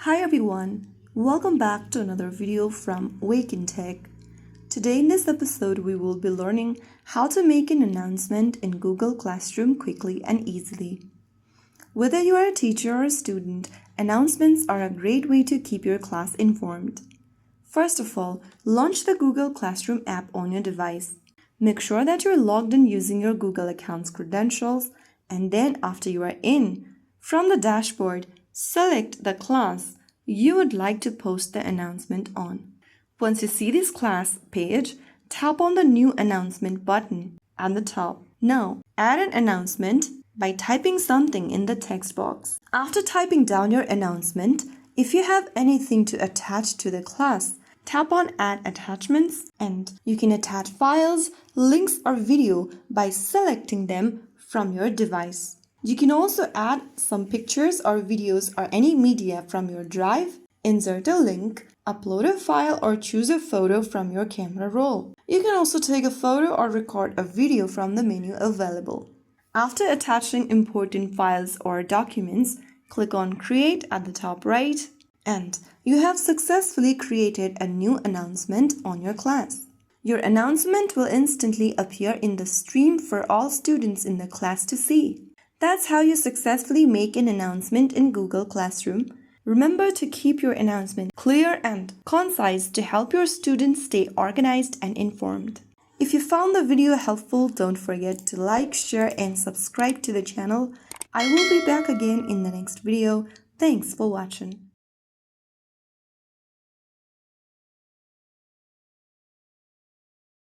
Hi everyone, welcome back to another video from Wake&Tech. Today in this episode we will be learning how to make an announcement in Google Classroom quickly and easily. Whether you are a teacher or a student, announcements are a great way to keep your class informed. First of all, launch the Google Classroom app on your device. Make sure that you're logged in using your Google account's credentials, and then after you are in, from the dashboard, select the class you would like to post the announcement on. Once you see this class page, tap on the New Announcement button at the top. Now, add an announcement by typing something in the text box. After typing down your announcement, if you have anything to attach to the class, tap on Add Attachments, and you can attach files, links, or video by selecting them from your device. You can also add some pictures or videos or any media from your drive, insert a link, upload a file, or choose a photo from your camera roll. You can also take a photo or record a video from the menu available. After attaching important files or documents, click on Create at the top right, and you have successfully created a new announcement on your class. Your announcement will instantly appear in the stream for all students in the class to see. That's how you successfully make an announcement in Google Classroom. Remember to keep your announcement clear and concise to help your students stay organized and informed. If you found the video helpful, don't forget to like, share, and subscribe to the channel. I will be back again in the next video. Thanks for watching.